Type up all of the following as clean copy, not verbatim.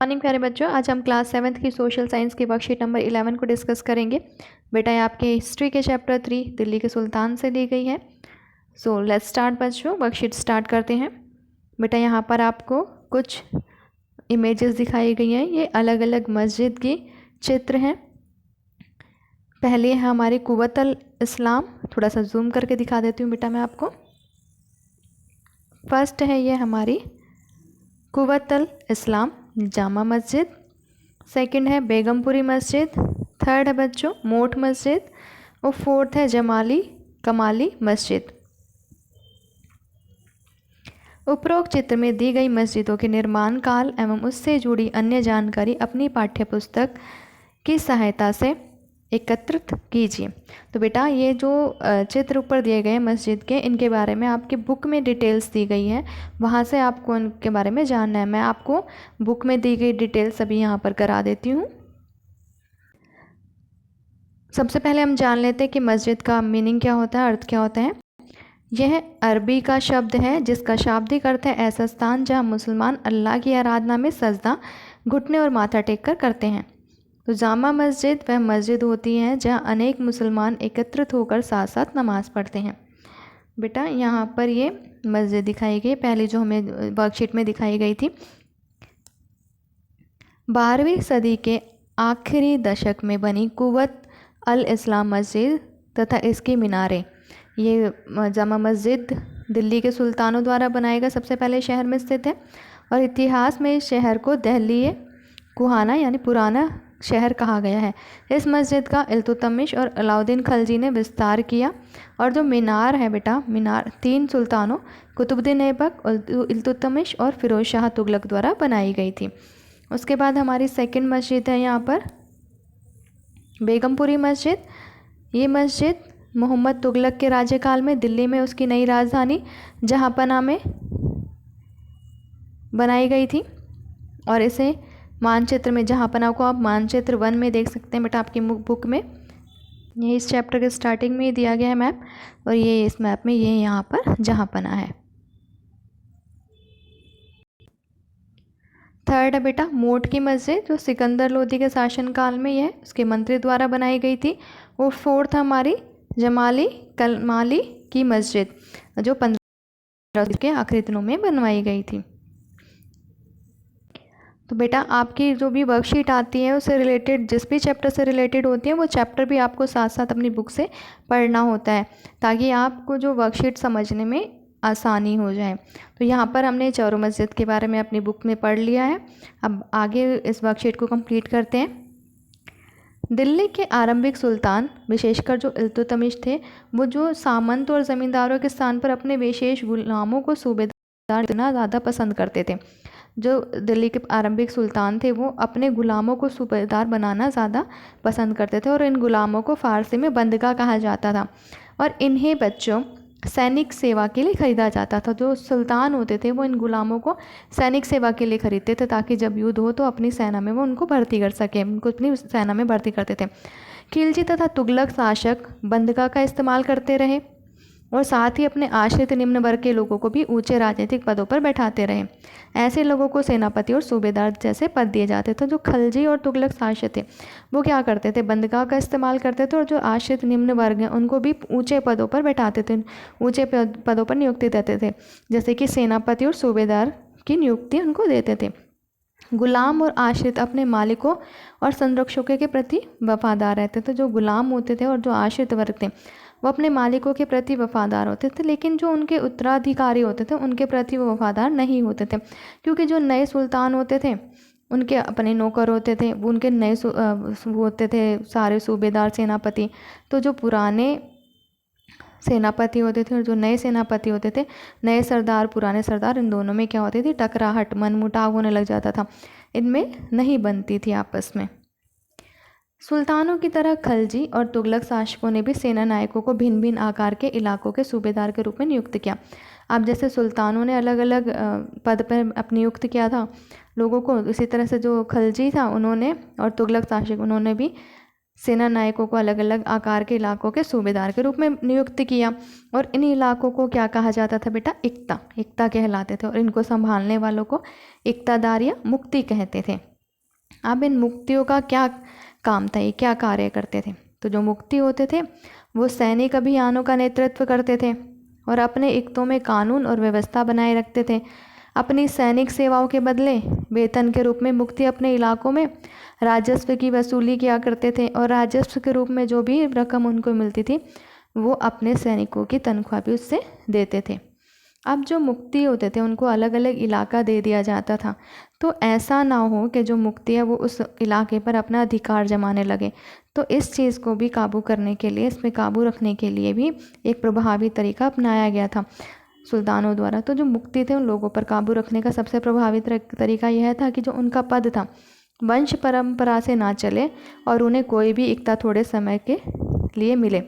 Morning प्यारे बच्चों, आज हम क्लास 7th की सोशल साइंस की वर्कशीट नंबर 11 को डिस्कस करेंगे। बेटा ये आपके हिस्ट्री के चैप्टर 3 दिल्ली के सुल्तान से ली गई है। सो लेट्स स्टार्ट बच्चों, वर्कशीट स्टार्ट करते हैं। बेटा यहाँ पर आपको कुछ इमेजेस दिखाई गई हैं। ये अलग अलग मस्जिद की चित्र हैं। पहले है हमारी कुव्वत अल इस्लाम, थोड़ा सा जूम करके दिखा देती हूँ बेटा मैं आपको। फर्स्ट है ये हमारी कुव्वत अल इस्लाम जामा मस्जिद। सेकंड है बेगमपुरी मस्जिद। थर्ड है बच्चों मोट मस्जिद। और फोर्थ है जमाली कमाली मस्जिद। उपरोक्त चित्र में दी गई मस्जिदों के निर्माण काल एवं उससे जुड़ी अन्य जानकारी अपनी पाठ्यपुस्तक की सहायता से एकत्रित कीजिए। तो बेटा ये जो चित्र ऊपर दिए गए मस्जिद के, इनके बारे में आपकी बुक में डिटेल्स दी गई है, वहाँ से आपको इनके बारे में जानना है। मैं आपको बुक में दी गई डिटेल्स अभी यहाँ पर करा देती हूँ। सबसे पहले हम जान लेते हैं कि मस्जिद का मीनिंग क्या होता है, अर्थ क्या होता है। यह अरबी का शब्द है जिसका शाब्दिक अर्थ है ऐसा स्थान जहाँ मुसलमान अल्लाह की आराधना में सजदा, घुटने और माथा टेक कर करते हैं। तो जामा मस्जिद वह मस्जिद होती है जहाँ अनेक मुसलमान एकत्रित होकर साथ साथ नमाज़ पढ़ते हैं। बेटा यहाँ पर ये मस्जिद दिखाई गई, पहले जो हमें वर्कशीट में दिखाई गई थी। 12वीं सदी के आखिरी दशक में बनी कुव्वत अल इस्लाम मस्जिद तथा इसकी मीनारें। ये जामा मस्जिद दिल्ली के सुल्तानों द्वारा बनाए गए सबसे पहले शहर में स्थित है और इतिहास में इस शहर को दहली कुहाना यानी पुराना शहर कहा गया है। इस मस्जिद का इल्तुतमिश और अलाउद्दीन खलजी ने विस्तार किया और जो मीनार है बेटा, मीनार 3 सुल्तानों कुतुबुद्दीन ऐबक, इल्तुतमिश और फिरोज शाह तुगलक द्वारा बनाई गई थी। उसके बाद हमारी सेकंड मस्जिद है यहाँ पर बेगमपुरी मस्जिद। ये मस्जिद मोहम्मद तुगलक के राज्यकाल में दिल्ली में उसकी नई राजधानी जहांपना में बनाई गई थी और इसे मानचित्र में, जहांपना को आप मानचित्र 1 में देख सकते हैं बेटा आपकी बुक में। ये इस चैप्टर के स्टार्टिंग में ही दिया गया है मैप और ये इस मैप में ये यहाँ पर जहांपना है। थर्ड है बेटा मोट की मस्जिद जो सिकंदर लोदी के शासनकाल में यह उसके मंत्री द्वारा बनाई गई थी। और फोर्थ हमारी जमाली कमाली की मस्जिद जो 15 के आखिरी दिनों में बनवाई गई थी। तो बेटा आपकी जो भी वर्कशीट आती है उससे रिलेटेड, जिस भी चैप्टर से रिलेटेड होती है वो चैप्टर भी आपको साथ साथ अपनी बुक से पढ़ना होता है ताकि आपको जो वर्कशीट समझने में आसानी हो जाए। तो यहाँ पर हमने चारों मस्जिद के बारे में अपनी बुक में पढ़ लिया है। अब आगे इस वर्कशीट को कंप्लीट करते हैं। दिल्ली के आरंभिक सुल्तान विशेषकर जो इल्तुतमिश थे, वो जो सामंत और ज़मींदारों के स्थान पर अपने विशेष गुलामों को सूबेदार देना ज़्यादा पसंद करते थे। जो दिल्ली के आरंभिक सुल्तान थे वो अपने गुलामों को सूबेदार बनाना ज़्यादा पसंद करते थे और इन गुलामों को फ़ारसी में बंदगा कहा जाता था और इन्हें बच्चों सैनिक सेवा के लिए ख़रीदा जाता था। जो सुल्तान होते थे वो इन गुलामों को सैनिक सेवा के लिए ख़रीदते थे ताकि जब युद्ध हो तो अपनी सेना में वो उनको भर्ती कर सकें, उनको अपनी सेना में भर्ती करते थे। खिलजी तथा तुगलक शासक बंदगा का इस्तेमाल करते रहे और साथ ही अपने आश्रित निम्न वर्ग के लोगों को भी ऊंचे राजनीतिक पदों पर बैठाते रहे। ऐसे लोगों को सेनापति और सूबेदार जैसे पद दिए जाते थे। जो खलजी और तुगलक शासक थे वो क्या करते थे, बंदगा का इस्तेमाल करते थे और जो आश्रित निम्न वर्ग हैं उनको भी ऊंचे पदों पर बैठाते थे, ऊंचे पदों पर नियुक्ति देते थे, जैसे कि सेनापति और सूबेदार की नियुक्ति उनको देते थे। गुलाम और आश्रित अपने मालिकों और संरक्षकों के प्रति वफादार रहते थे। जो गुलाम होते थे और जो आश्रित वर्ग थे वो अपने मालिकों के प्रति वफादार होते थे, लेकिन जो उनके उत्तराधिकारी होते थे उनके प्रति वो वफादार नहीं होते थे, क्योंकि जो नए सुल्तान होते थे उनके अपने नौकर होते थे, वो उनके नए होते थे सारे सूबेदार सेनापति। तो जो पुराने सेनापति होते थे और जो नए सेनापति होते थे, नए सरदार पुराने सरदार, इन दोनों में क्या होती थी, टकराहट, मनमुटाव होने लग जाता था, इनमें नहीं बनती थी आपस में। सुल्तानों की तरह खलजी और तुगलक शासकों ने भी सेना नायकों को भिन्न भिन्न आकार के इलाकों के सूबेदार के रूप में नियुक्त किया। अब जैसे सुल्तानों ने अलग अलग पद पर अपनी नियुक्त किया था लोगों को, इसी तरह से जो खलजी था उन्होंने और तुगलक शासक उन्होंने भी सेना नायकों को अलग अलग आकार के इलाकों के सूबेदार के रूप में नियुक्त किया। और इन इलाकों को क्या कहा जाता था बेटा? इक्ता, इक्ता कहलाते थे। और इनको संभालने वालों को इक्तादार या मुक्ति कहते थे। अब इन मुक्तियों का क्या काम था, ये क्या कार्य करते थे? तो जो मुक्ति होते थे वो सैनिक अभियानों का नेतृत्व करते थे और अपने इक्तों में कानून और व्यवस्था बनाए रखते थे। अपनी सैनिक सेवाओं के बदले वेतन के रूप में मुक्ति अपने इलाकों में राजस्व की वसूली किया करते थे और राजस्व के रूप में जो भी रकम उनको मिलती थी वो अपने सैनिकों की तनख्वाह भी उससे देते थे। अब जो मुक्ति होते थे उनको अलग अलग इलाका दे दिया जाता था, तो ऐसा ना हो कि जो मुक्ति है वो उस इलाके पर अपना अधिकार जमाने लगे। तो इस चीज़ को भी काबू करने के लिए, इस पर काबू रखने के लिए भी एक प्रभावी तरीका अपनाया गया था सुल्तानों द्वारा। तो जो मुक्ति थे उन लोगों पर काबू रखने का सबसे प्रभावी तरीका यह था कि जो उनका पद था वंश परंपरा से ना चले और उन्हें कोई भी इक्ता थोड़े समय के लिए मिले।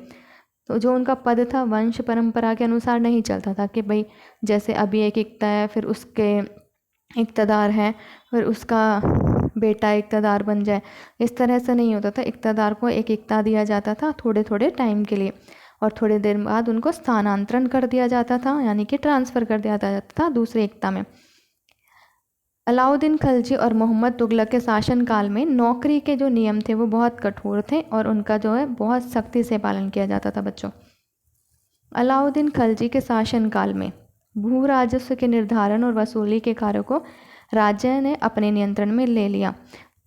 तो जो उनका पद था वंश परंपरा के अनुसार नहीं चलता था कि भाई जैसे अभी एक इक्ता है फिर उसके इक्तदार है फिर उसका बेटा इक्तदार बन जाए, इस तरह से नहीं होता था। इक्तदार को एक इक्ता दिया जाता था थोड़े थोड़े टाइम के लिए और थोड़ी देर बाद उनको स्थानांतरण कर दिया जाता था, यानी कि ट्रांसफ़र कर दिया जाता था दूसरे इक्ता में। अलाउद्दीन खलजी और मोहम्मद तुगलक के शासनकाल में नौकरी के जो नियम थे वो बहुत कठोर थे और उनका जो है बहुत सख्ती से पालन किया जाता था बच्चों। अलाउद्दीन खलजी के शासनकाल में भू राजस्व के निर्धारण और वसूली के कार्यों को राज्य ने अपने नियंत्रण में ले लिया।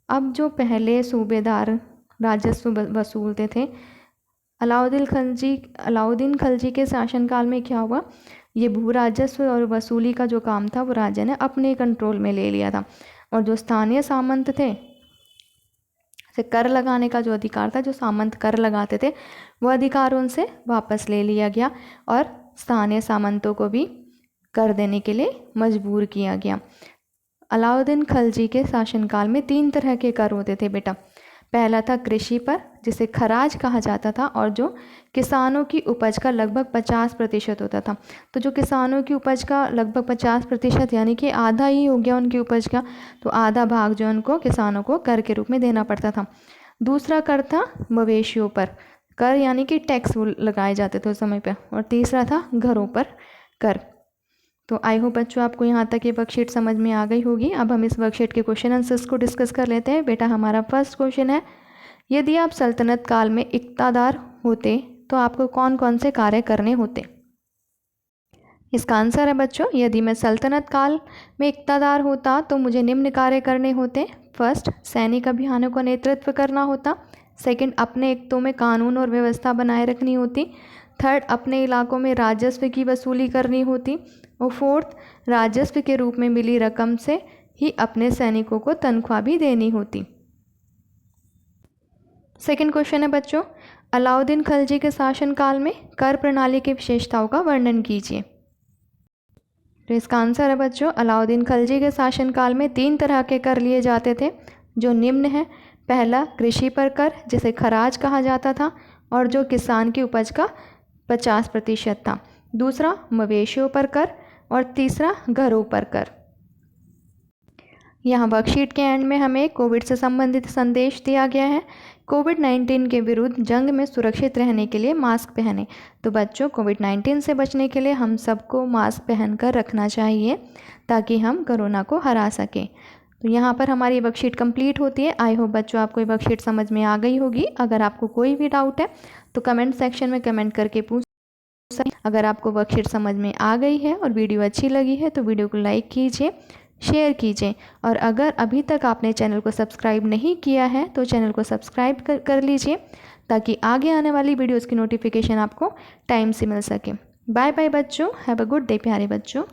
अब जो पहले सूबेदार राजस्व वसूलते थे, अलाउद्दीन खलजी के शासनकाल में क्या हुआ, ये भू राजस्व और वसूली का जो काम था वो राज्य ने अपने कंट्रोल में ले लिया था। और जो स्थानीय सामंत थे, से कर लगाने का जो अधिकार था, जो सामंत कर लगाते थे वो अधिकार उनसे वापस ले लिया गया और स्थानीय सामंतों को भी कर देने के लिए मजबूर किया गया। अलाउद्दीन खलजी के शासनकाल में 3 तरह के कर होते थे बेटा। पहला था कृषि पर, जिसे खराज कहा जाता था और जो किसानों की उपज का लगभग 50% होता था। तो जो किसानों की उपज का लगभग 50% यानी कि आधा ही हो गया उनकी उपज का, तो आधा भाग जो उनको किसानों को कर के रूप में देना पड़ता था। दूसरा कर था मवेशियों पर कर, यानी कि टैक्स लगाए जाते थे उस समय पर। और तीसरा था घरों पर कर। तो आई होप बच्चों आपको यहाँ तक ये वर्कशीट समझ में आ गई होगी। अब हम इस वर्कशीट के क्वेश्चन आंसर्स को डिस्कस कर लेते हैं। बेटा हमारा फर्स्ट क्वेश्चन है, यदि आप सल्तनत काल में इक्तादार होते तो आपको कौन कौन से कार्य करने होते? इसका आंसर है बच्चों, यदि मैं सल्तनत काल में इक्तादार होता तो मुझे निम्न कार्य करने होते। फर्स्ट, सैनिक अभियानों का नेतृत्व करना होता। सेकंड, अपने इक्तों में कानून और व्यवस्था बनाए रखनी होती। थर्ड, अपने इलाकों में राजस्व की वसूली करनी होती। और फोर्थ, राजस्व के रूप में मिली रकम से ही अपने सैनिकों को तनख्वाह भी देनी होती। सेकंड क्वेश्चन है बच्चों, अलाउद्दीन खलजी के शासनकाल में कर प्रणाली की विशेषताओं का वर्णन कीजिए। तो इसका आंसर है बच्चों, अलाउद्दीन खलजी के शासनकाल में 3 तरह के कर लिए जाते थे जो निम्न है। पहला, कृषि पर कर, जिसे खराज कहा जाता था और जो किसान की उपज का 50% था। दूसरा, मवेशियों पर कर और तीसरा, घरों पर कर। यहाँ वर्कशीट के एंड में हमें कोविड से संबंधित संदेश दिया गया है। कोविड-19 के विरुद्ध जंग में सुरक्षित रहने के लिए मास्क पहनें। तो बच्चों, कोविड-19 से बचने के लिए हम सबको मास्क पहनकर रखना चाहिए ताकि हम कोरोना को हरा सकें। तो यहाँ पर हमारी वर्कशीट कंप्लीट होती है। आई होप बच्चों आपको ये वर्कशीट समझ में आ गई होगी। अगर आपको कोई भी डाउट है तो कमेंट सेक्शन में कमेंट करके पूछ। अगर आपको वर्कशीट समझ में आ गई है और वीडियो अच्छी लगी है तो वीडियो को लाइक कीजिए, शेयर कीजिए और अगर अभी तक आपने चैनल को सब्सक्राइब नहीं किया है तो चैनल को सब्सक्राइब कर लीजिए ताकि आगे आने वाली वीडियोज़ की नोटिफिकेशन आपको टाइम से मिल सके। बाय बाय बच्चों, हैव अ गुड डे प्यारे बच्चों।